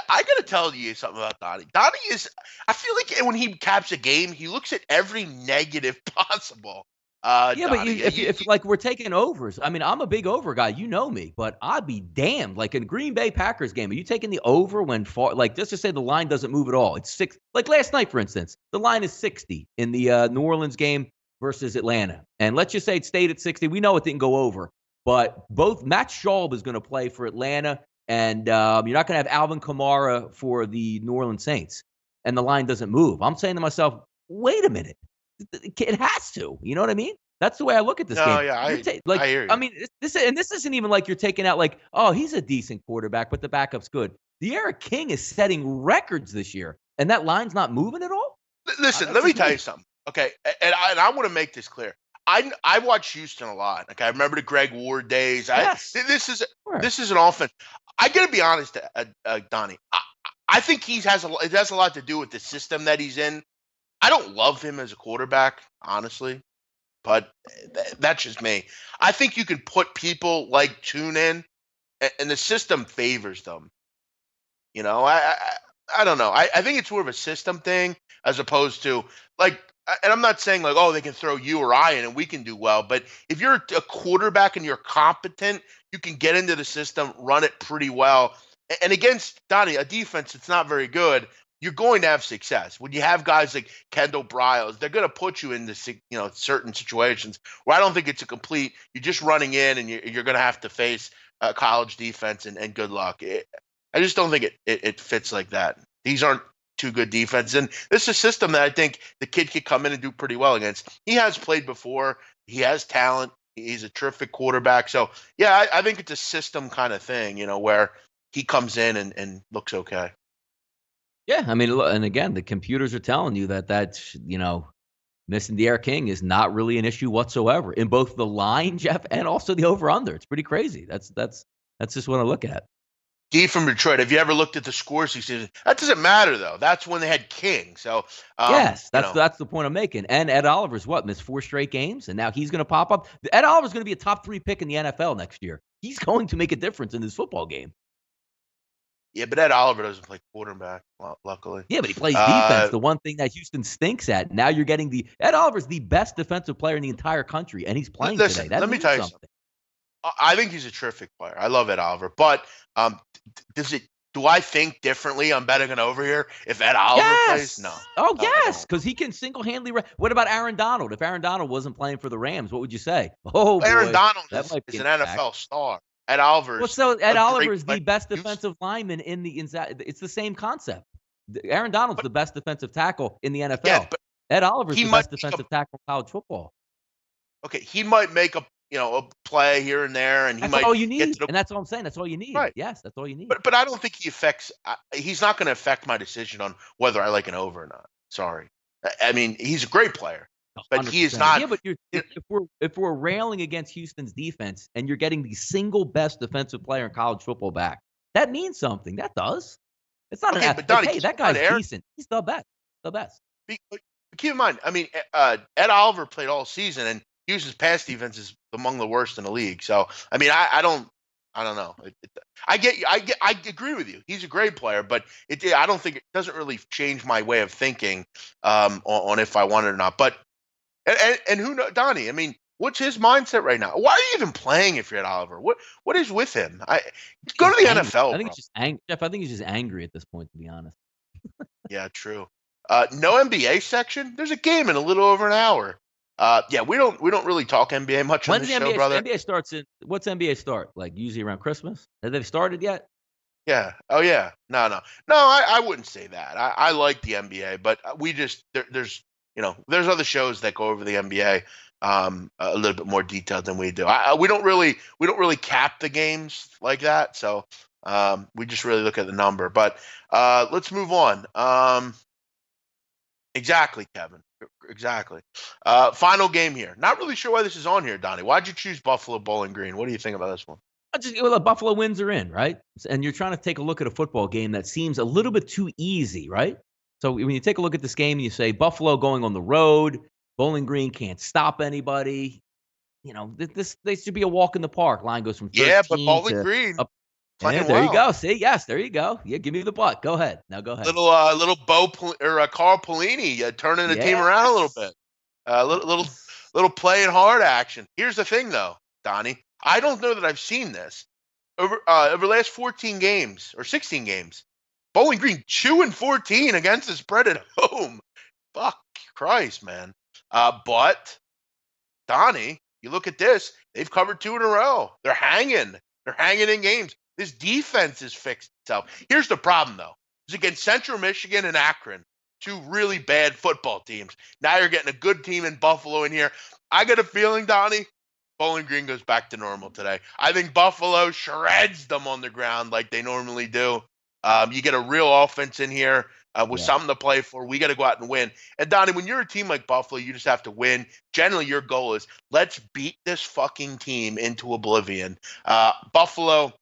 I got to tell you something about Donnie. Donnie I feel like when he caps a game, he looks at every negative possible. But if like we're taking overs, I mean, I'm a big over guy, me, but I'd be damned. Like in Green Bay Packers game, are you taking the over when let's just say the line doesn't move at all? It's 6. Like last night, for instance, the line is 60 in the New Orleans game versus Atlanta, and let's just say it stayed at 60. We know it didn't go over, but both Matt Schaub is going to play for Atlanta, and you're not going to have Alvin Kamara for the New Orleans Saints, and the line doesn't move. I'm saying to myself, wait a minute. It has to. You know what I mean? That's the way I look at this No, game. yeah, Like, I hear you. I mean, this isn't even like you're taking out like, oh, he's a decent quarterback, but the backup's good. De'Ara King is setting records this year, and that line's not moving at all. Listen, That's let me just tell me. you something. Okay, and I want to make this clear. I watch Houston a lot. Okay, I remember the Greg Ward days. Yes. Sure. This is an offense. I got to be honest, Donnie. I think it has a lot to do with the system that he's in. I don't love him as a quarterback, honestly, but that's just me. I think you can put people like Tune in, and the system favors them. You know, I don't know. I think it's more of a system thing as opposed to like. And I'm not saying like, oh, they can throw you or I in and we can do well. But if you're a quarterback and you're competent, you can get into the system, run it pretty well. And against Donnie, a defense that's not very good, you're going to have success. When you have guys like Kendall Briles, they're going to put you into certain situations where I don't think it's a complete. You're just running in and you're going to have to face a college defense and good luck. I just don't think it fits like that. These aren't two good defenses. And this is a system that I think the kid could come in and do pretty well against. He has played before. He has talent. He's a terrific quarterback. So, yeah, I think it's a system kind of thing, where he comes in and looks okay. Yeah, I mean, and again, the computers are telling you that missing De'Ara King is not really an issue whatsoever in both the line, Jeff, and also the over/under. It's pretty crazy. That's just what I look at. D from Detroit. Have you ever looked at the scores this season? That doesn't matter though. That's when they had King. So yes, that's the point I'm making. And Ed Oliver's missed 4 straight games, and now he's going to pop up. Ed Oliver's going to be a top 3 pick in the NFL next year. He's going to make a difference in this football game. Yeah, but Ed Oliver doesn't play quarterback, luckily. Yeah, but he plays defense. The one thing that Houston stinks at. Now you're getting Ed Oliver's the best defensive player in the entire country, and he's playing today. That let me tell you something. I think he's a terrific player. I love Ed Oliver, but do I think differently? I'm betting it over here if Ed Oliver plays? No. Oh, yes, because he can single-handedly. What about Aaron Donald? If Aaron Donald wasn't playing for the Rams, what would you say? Oh, Aaron Donald is an NFL star. Ed Oliver. Ed Oliver is the best defensive lineman in the inside. It's the same concept. Aaron Donald's the best defensive tackle in the NFL. Yeah, but Ed Oliver's the best defensive tackle in college football. Okay, he might make a play here and there, and that's all you need. And that's all I'm saying. That's all you need. Right. Yes, that's all you need. But I don't think he's not going to affect my decision on whether I like an over or not. Sorry. I mean, he's a great player, but 100%. He is not. Yeah, but if we're railing against Houston's defense and you're getting the single best defensive player in college football back, that means something. That does. It's not an Donnie, hey, that guy's decent. He's the best. The best. But keep in mind, I mean, Ed Oliver played all season, and Houston's pass defense is among the worst in the league. So, I mean, I don't know. I agree with you. He's a great player, but I don't think it doesn't really change my way of thinking on if I want it or not. But and who knows, Donnie? I mean, what's his mindset right now? Why are you even playing if you're at Oliver? What is with him? Go to the NFL. I think he's just angry. Jeff, I think he's just angry at this point, to be honest. Yeah, true. No NBA section. There's a game in a little over an hour. Yeah, we don't really talk NBA much on this show, brother. NBA starts what's NBA start? Like usually around Christmas? Have they started yet? Yeah. Oh yeah. No. I wouldn't say that. I like the NBA, but we just there's other shows that go over the NBA a little bit more detailed than we do. We don't really cap the games like that, so we just really look at the number. But let's move on. Exactly, Kevin. Exactly. Final game here. Not really sure why this is on here, Donnie. Why'd you choose Buffalo Bowling Green? What do you think about this one? The Buffalo wins are in, right? And you're trying to take a look at a football game that seems a little bit too easy, right? So when you take a look at this game and you say Buffalo going on the road, Bowling Green can't stop anybody. They should be a walk in the park. Line goes from 13 but Bowling Green. Yeah, there you go. See, yes, there you go. Yeah, give me the butt. Go ahead. Now go ahead. Little Carl Pelini turning the team around a little bit. Little playing hard action. Here's the thing, though, Donnie. I don't know that I've seen this over the last 14 games or 16 games. Bowling Green 2-14 against the spread at home. Fuck Christ, man. But Donnie, you look at this. They've covered 2 in a row. They're hanging. They're hanging in games. This defense has fixed itself. Here's the problem, though. It's against Central Michigan and Akron. two really bad football teams. Now you're getting a good team in Buffalo in here. I got a feeling, Donnie, Bowling Green goes back to normal today. I think Buffalo shreds them on the ground like they normally do. You get a real offense in here with something to play for. We got to go out and win. And Donnie, when you're a team like Buffalo, you just have to win. Generally, your goal is let's beat this fucking team into oblivion. Buffalo,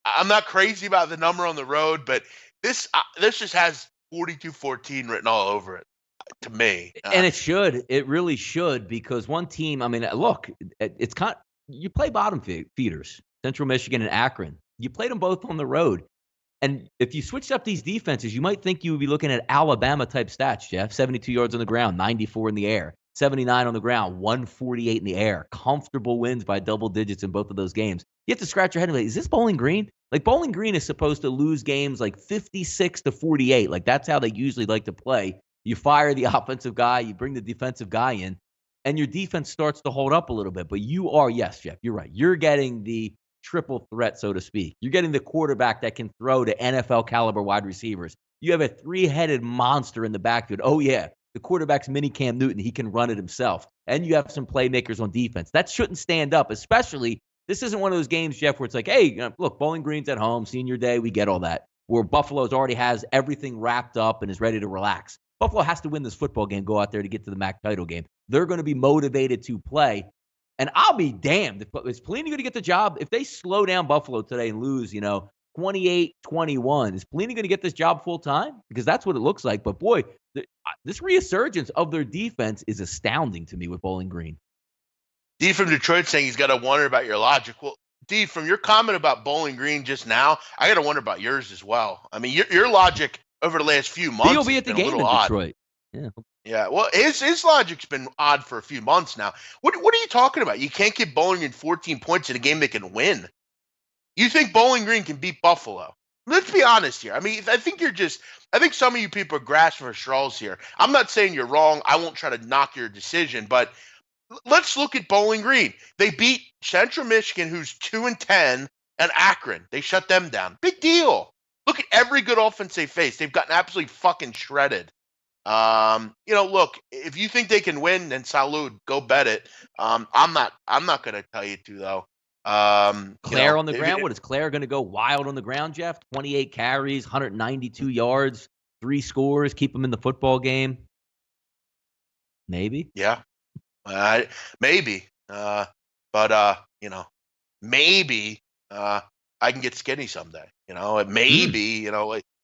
I'm not crazy about the number on the road, but this just has 42-14 written all over it to me. And it should. It really should, because one team, I mean, look, it's you play bottom feeders, Central Michigan and Akron. You played them both on the road. And if you switched up these defenses, you might think you would be looking at Alabama-type stats, Jeff. 72 yards on the ground, 94 in the air, 79 on the ground, 148 in the air. Comfortable wins by double digits in both of those games. You have to scratch your head and be like, is this Bowling Green? Like, Bowling Green is supposed to lose games like 56-48. Like, that's how they usually like to play. You fire the offensive guy, you bring the defensive guy in, and your defense starts to hold up a little bit. But you are, yes, Jeff, you're right. You're getting the triple threat, so to speak. You're getting the quarterback that can throw to NFL caliber wide receivers. You have a three-headed monster in the backfield. Oh, yeah, the quarterback's mini Cam Newton. He can run it himself. And you have some playmakers on defense. That shouldn't stand up, especially this isn't one of those games, Jeff, where it's like, hey, look, Bowling Green's at home, senior day, we get all that. Where Buffalo's already has everything wrapped up and is ready to relax. Buffalo has to win this football game, go out there to get to the MAC title game. They're going to be motivated to play. And I'll be damned. Is Pelini going to get the job? If they slow down Buffalo today and lose, 28-21, is Pelini going to get this job full time? Because that's what it looks like. But, boy, this resurgence of their defense is astounding to me with Bowling Green. D from Detroit saying he's got to wonder about your logic. Well, D, from your comment about Bowling Green just now, I got to wonder about yours as well. I mean, your logic over the last few months He'll be at the game in Detroit. Yeah. Yeah, well, his logic's been odd for a few months now. What are you talking about? You can't give Bowling Green 14 points in a game they can win. You think Bowling Green can beat Buffalo? Let's be honest here. I mean, I think some of you people are grasping for straws here. I'm not saying you're wrong. I won't try to knock your decision, but let's look at Bowling Green. They beat Central Michigan, who's 2-10, and Akron. They shut them down. Big deal. Look at every good offense they faced. They've gotten absolutely fucking shredded. Look, if you think they can win, then salute, go bet it. I'm not going to tell you to, though. Claire on the ground. What is Claire going to go wild on the ground, Jeff? 28 carries, 192 yards, 3 scores, keep them in the football game. Maybe. Yeah. Maybe. Maybe I can get skinny someday. Maybe,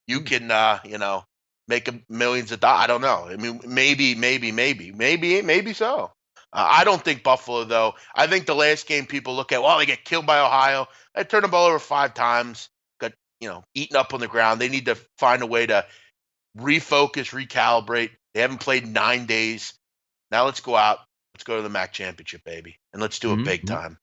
you can, make millions of dollars. I don't know. I mean, maybe so. I don't think Buffalo, though. I think the last game people look at, well, they get killed by Ohio. They turned the ball over 5 times, got, eaten up on the ground. They need to find a way to refocus, recalibrate. They haven't played 9 days. Now let's go out. Let's go to the MAC championship, baby. And let's do it big time.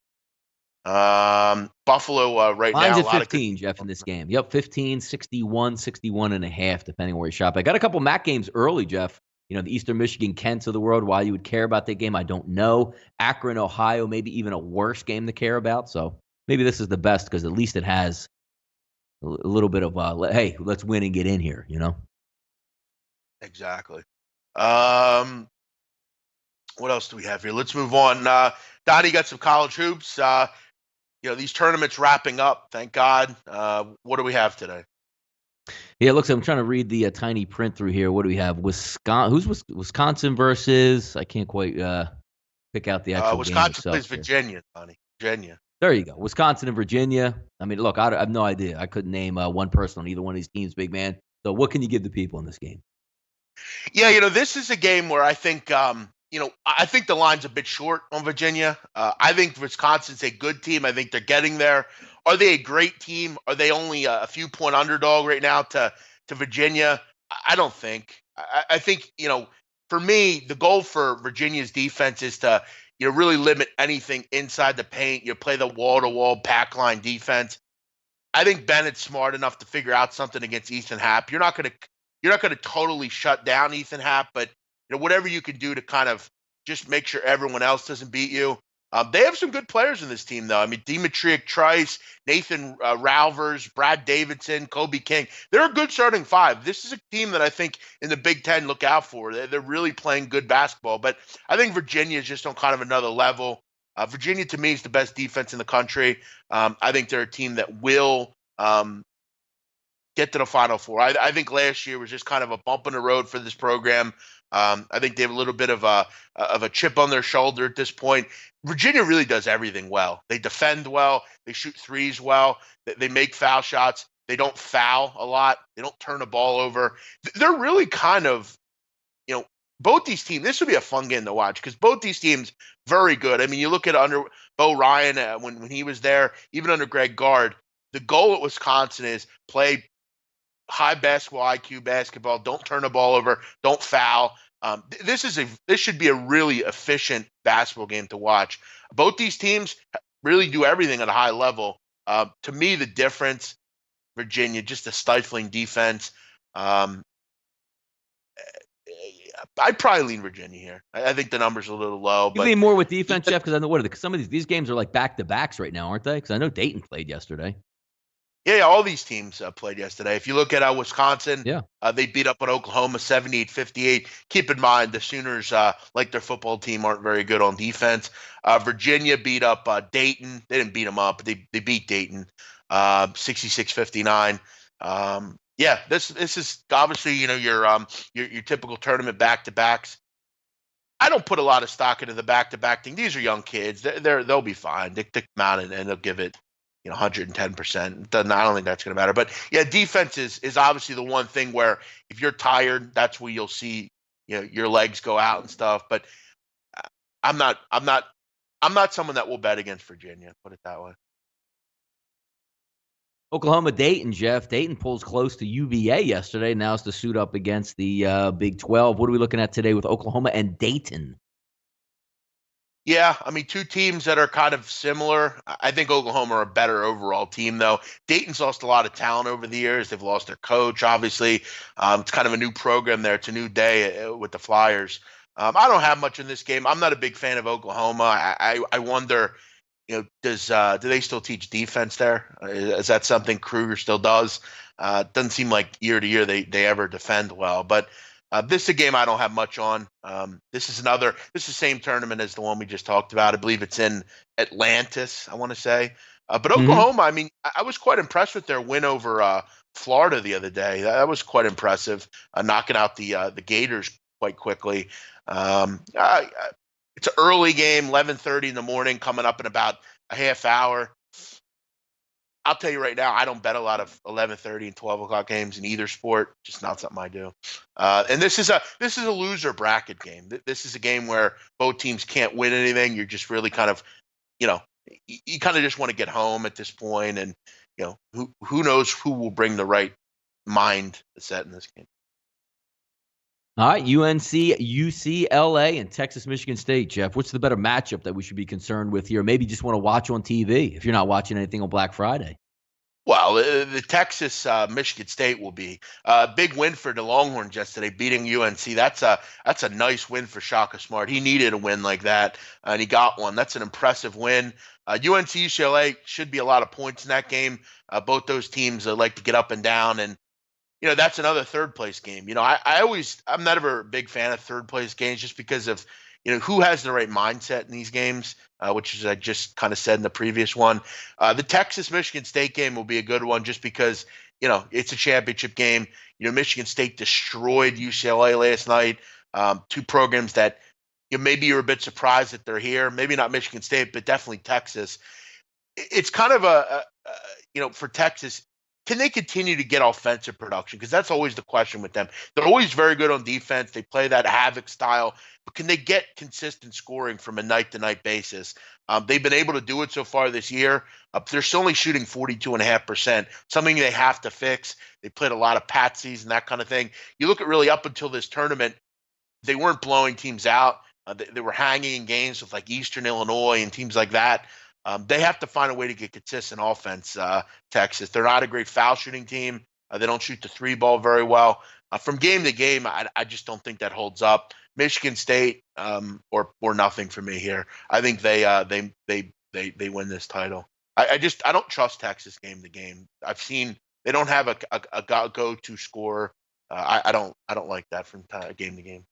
Buffalo right Mine's now. Mine's at 15, Jeff, in this game. Yep, 15, 61, 61 and a half, depending where you shop. I got a couple MAC games early, Jeff. The Eastern Michigan Kents of the world. Why you would care about that game, I don't know. Akron, Ohio, maybe even a worse game to care about. So maybe this is the best because at least it has a little bit of, hey, let's win and get in here, Exactly. What else do we have here? Let's move on. Donnie got some college hoops. These tournaments wrapping up. Thank God. What do we have today? Yeah, it looks like I'm trying to read the tiny print through here. What do we have? Wisconsin versus? I can't quite pick out the actual Wisconsin game plays Virginia, Donnie. Virginia. There you go. Wisconsin and Virginia. I mean, look, I have no idea. I couldn't name one person on either one of these teams, big man. So what can you give the people in this game? Yeah, this is a game where I think I think the line's a bit short on Virginia. I think Wisconsin's a good team. I think they're getting there. Are they a great team? Are they only a few point underdog right now to Virginia? I don't think. I think, for me, the goal for Virginia's defense is to, really limit anything inside the paint. You play the wall-to-wall pack line defense. I think Bennett's smart enough to figure out something against Ethan Happ. You're not going to totally shut down Ethan Happ, but whatever you can do to kind of just make sure everyone else doesn't beat you. They have some good players in this team, though. I mean, Demetric Trice, Nathan Ralvers, Brad Davidson, Kobe King. They're a good starting five. This is a team that I think in the Big Ten look out for. They're really playing good basketball. But I think Virginia is just on kind of another level. Virginia, to me, is the best defense in the country. I think they're a team that will get to the Final Four. I think last year was just kind of a bump in the road for this program. I think they have a little bit of a chip on their shoulder at this point. Virginia really does everything well. They defend well. They shoot threes well. They make foul shots. They don't foul a lot. They don't turn the ball over. They're really kind of, both these teams. This would be a fun game to watch because both these teams very good. I mean, you look at under Bo Ryan when he was there, even under Greg Gard. The goal at Wisconsin is play high basketball IQ basketball. Don't turn the ball over. Don't foul. This should be a really efficient basketball game to watch. Both these teams really do everything at a high level. To me, the difference, Virginia, just a stifling defense. I'd probably lean Virginia here. I think the number's a little low. You lean more with defense, Jeff, because I know some of these games are like back-to-backs right now, aren't they? Because I know Dayton played yesterday. Yeah, all these teams played yesterday. If you look at Wisconsin, they beat up on Oklahoma 78-58. Keep in mind, the Sooners, like their football team, aren't very good on defense. Virginia beat up Dayton. They didn't beat them up, but they beat Dayton 66-59. Yeah, this is obviously your typical tournament back-to-backs. I don't put a lot of stock into the back-to-back thing. These are young kids. They'll be fine. They come out and they'll give it 110%. I don't think that's going to matter. But yeah, defense is obviously the one thing where if you're tired, that's where you'll see your legs go out and stuff. But I'm not someone that will bet against Virginia. Put it that way. Oklahoma Dayton, Jeff. Dayton pulls close to UVA yesterday. Now it's to suit up against the Big 12. What are we looking at today with Oklahoma and Dayton? Yeah, I mean, two teams that are kind of similar. I think Oklahoma are a better overall team, though. Dayton's lost a lot of talent over the years. They've lost their coach, obviously. It's kind of a new program there. It's a new day with the Flyers. I don't have much in this game. I'm not a big fan of Oklahoma. I wonder, do they still teach defense there? Is that something Kruger still does? It doesn't seem like year to year they ever defend well, but this is a game I don't have much on. This is the same tournament as the one we just talked about. I believe it's in Atlantis, I want to say. But Oklahoma, I mean, I was quite impressed with their win over Florida the other day. That was quite impressive, knocking out the Gators quite quickly. It's an early game, 11:30 in the morning, coming up in about a half hour. I'll tell you right now, I don't bet a lot of 11:30 and 12 o'clock games in either sport. Just not something I do. And this is a loser bracket game. This is a game where both teams can't win anything. You're just really kind of, you kind of just want to get home at this point, and who knows who will bring the right mind set in this game. All right, UNC, UCLA, and Texas, Michigan State. Jeff, what's the better matchup that we should be concerned with here? Maybe just want to watch on TV if you're not watching anything on Black Friday. Well, the Texas Michigan State will be a big win for the Longhorns yesterday, beating UNC. That's a nice win for Shaka Smart. He needed a win like that, and he got one. That's an impressive win. UNC UCLA should be a lot of points in that game. Both those teams like to get up and down, and that's another third place game. I'm not ever a big fan of third place games just because of who has the right mindset in these games, which is I just kind of said in the previous one. The Texas Michigan State game will be a good one just because it's a championship game. Michigan State destroyed UCLA last night. Two programs that maybe you're a bit surprised that they're here. Maybe not Michigan State, but definitely Texas. It's kind of for Texas. Can they continue to get offensive production? Because that's always the question with them. They're always very good on defense. They play that havoc style. But can they get consistent scoring from a night-to-night basis? They've been able to do it so far this year. They're still only shooting 42.5%, something they have to fix. They played a lot of patsies and that kind of thing. You look at really up until this tournament, they weren't blowing teams out. They were hanging in games with like Eastern Illinois and teams like that. They have to find a way to get consistent offense, Texas. They're not a great foul shooting team. They don't shoot the three ball very well. From game to game, I just don't think that holds up. Michigan State, or nothing for me here. I think they win this title. I don't trust Texas game to game. I've seen they don't have a go-to score. I don't like that from game to game.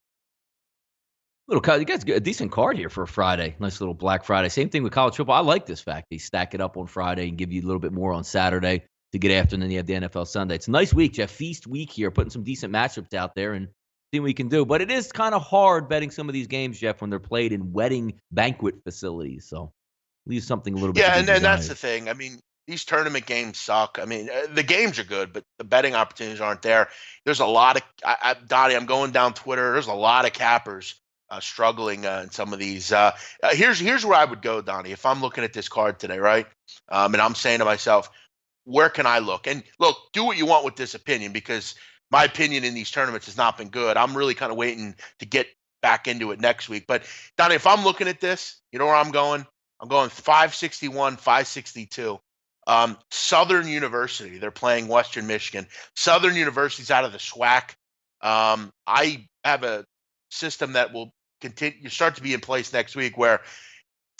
You guys got a decent card here for a Friday. Nice little Black Friday. Same thing with college football. I like this fact. They stack it up on Friday and give you a little bit more on Saturday to get after, and then you have the NFL Sunday. It's a nice week, Jeff. Feast week here, putting some decent matchups out there and seeing what we can do. But it is kind of hard betting some of these games, Jeff, when they're played in wedding banquet facilities. So leaves something a little bit. Yeah, and that's the thing. I mean, these tournament games suck. I mean, the games are good, but the betting opportunities aren't there. There's a lot of Donnie. I'm going down Twitter. There's a lot of cappers struggling in some of these. Here's where I would go, Donnie. If I'm looking at this card today, right, and I'm saying to myself, where can I look? And look, do what you want with this opinion, because my opinion in these tournaments has not been good. I'm really kind of waiting to get back into it next week. But Donnie, if I'm looking at this, you know where I'm going? I'm going 561, 562. Southern University, they're playing Western Michigan. Southern University's out of the SWAC. I have a system that will continue start to be in place next week, where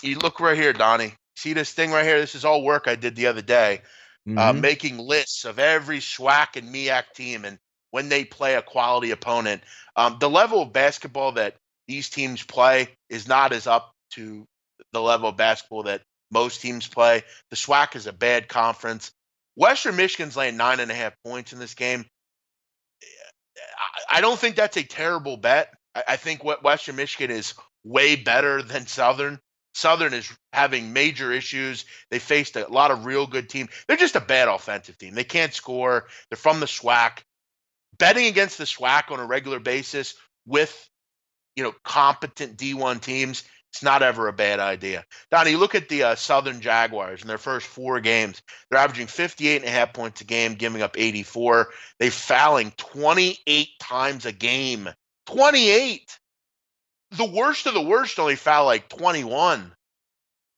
you look right here, Donnie. See this thing right here? This is all work I did the other day, making lists of every SWAC and MEAC team and when they play a quality opponent. The level of basketball that these teams play is not as up to the level of basketball that most teams play. The SWAC is a bad conference. Western Michigan's laying 9.5 points in this game. I don't think that's a terrible bet. I think what Western Michigan is way better than Southern. Southern is having major issues. They faced a lot of real good teams. They're just a bad offensive team. They can't score. They're from the SWAC. Betting against the SWAC on a regular basis with, competent D1 teams, it's not ever a bad idea. Donnie, look at the Southern Jaguars in their first 4 games. They're averaging 58.5 points a game, giving up 84. They're fouling 28 times a game. 28. The worst of the worst only foul like 21.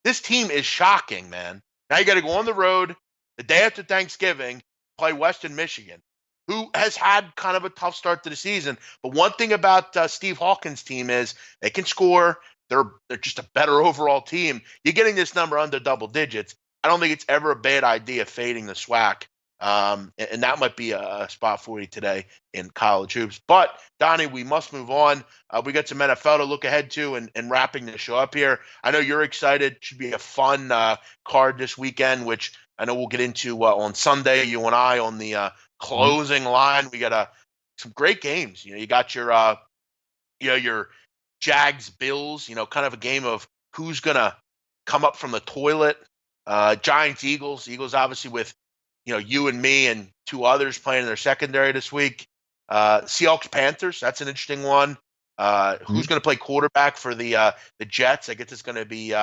This team is shocking, man. Now you got to go on the road the day after Thanksgiving, play Western Michigan, who has had kind of a tough start to the season. But one thing about Steve Hawkins' team is they can score. They're just a better overall team. You're getting this number under double digits. I don't think it's ever a bad idea fading the SWAC. And that might be a spot for you today in college hoops. But, Donnie, we must move on. We got some NFL to look ahead to and wrapping the show up here. I know you're excited. Should be a fun card this weekend, which I know we'll get into on Sunday, you and I, on the closing line. We got some great games. You got your Jags Bills, kind of a game of who's going to come up from the toilet. Giants Eagles obviously with you and me and 2 others playing in their secondary this week. Seahawks Panthers, that's an interesting one. Who's going to play quarterback for the Jets? I guess it's going to be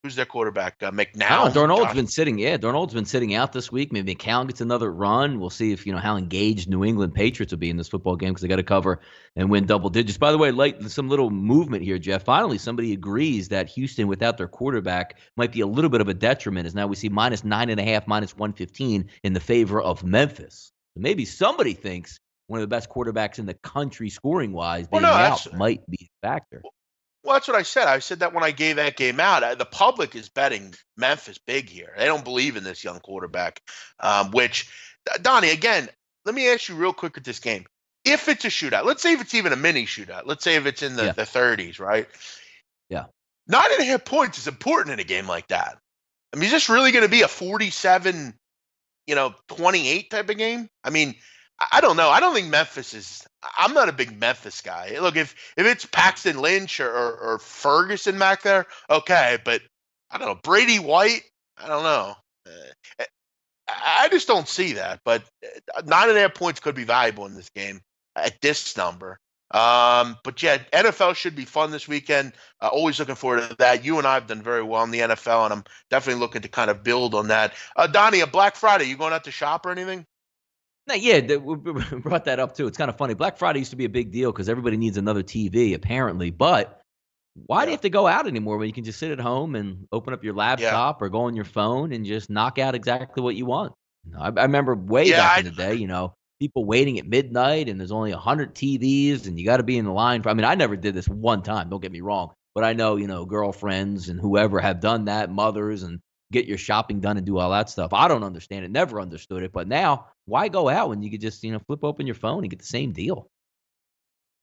who's their quarterback? McNown. Darnold's been sitting. Yeah, Darnold's been sitting out this week. Maybe McCown gets another run. We'll see if how engaged New England Patriots will be in this football game, because they got to cover and win double digits. By the way, like some little movement here, Jeff. Finally, somebody agrees that Houston without their quarterback might be a little bit of a detriment. As now we see -9.5, -115 in the favor of Memphis. So maybe somebody thinks one of the best quarterbacks in the country scoring wise being out might be a factor. Well, that's what I said. I said that when I gave that game out. The public is betting Memphis big here. They don't believe in this young quarterback, which, Donnie, again, let me ask you real quick with this game. If it's a shootout, let's say if it's even a mini shootout, let's say if it's in the 30s, right? Yeah. 9.5 points is important in a game like that. I mean, is this really going to be a 47, 28 type of game? I mean, I don't know. I don't think Memphis is – I'm not a big Memphis guy. Look, if it's Paxton Lynch or Ferguson back there, okay. But I don't know. Brady White, I don't know. I just don't see that. But 9.5 points could be valuable in this game at this number. But, yeah, NFL should be fun this weekend. Always looking forward to that. You and I have done very well in the NFL, and I'm definitely looking to kind of build on that. Donnie, a Black Friday, you going out to shop or anything? No, yeah, we brought that up too. It's kind of funny. Black Friday used to be a big deal because everybody needs another TV, apparently. But why do you have to go out anymore when you can just sit at home and open up your laptop or go on your phone and just knock out exactly what you want? I remember back in the day, people waiting at midnight, and there's only 100 TVs, and you got to be in the line for. I mean, I never did this one time. Don't get me wrong, but I know girlfriends and whoever have done that, mothers, and get your shopping done and do all that stuff. I don't understand it. Never understood it. But now, why go out when you could just flip open your phone and get the same deal?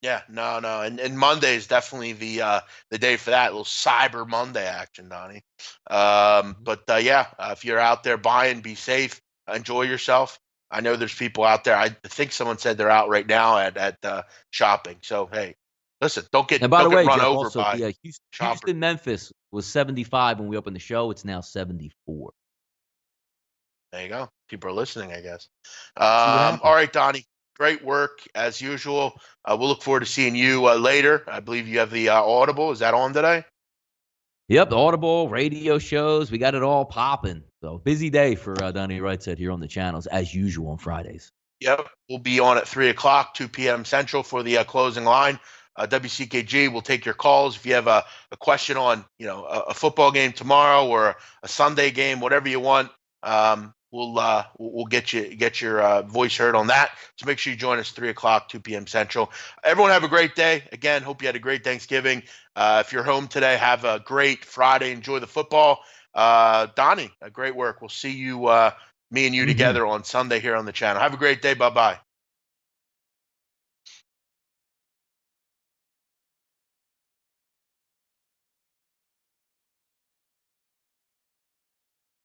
Yeah, no, and Monday is definitely the day for that little Cyber Monday action, Donnie. But yeah, if you're out there buying, be safe, enjoy yourself. I know there's people out there. I think someone said they're out right now at shopping. So hey, listen, don't get And by the way, run Jeff, over also, by yeah, shoppers. Houston, Memphis was 75 when we opened the show. It's now 74. There you go. People are listening, I guess. See what happens. All right, Donnie. Great work as usual. We'll look forward to seeing you later. I believe you have the Audible. Is that on today? Yep, the Audible, radio shows. We got it all popping. So busy day for Donnie Right Said here on the channels, as usual on Fridays. Yep. We'll be on at 3 o'clock, 2 p.m. Central for the closing line. WCKG will take your calls. If you have a question on, a football game tomorrow or a Sunday game, whatever you want, we'll get your voice heard on that. So make sure you join us 3 o'clock, 2 p.m. Central. Everyone have a great day. Again, hope you had a great Thanksgiving. If you're home today, have a great Friday. Enjoy the football. Donnie, great work. We'll see you, me and you together on Sunday here on the channel. Have a great day. Bye-bye.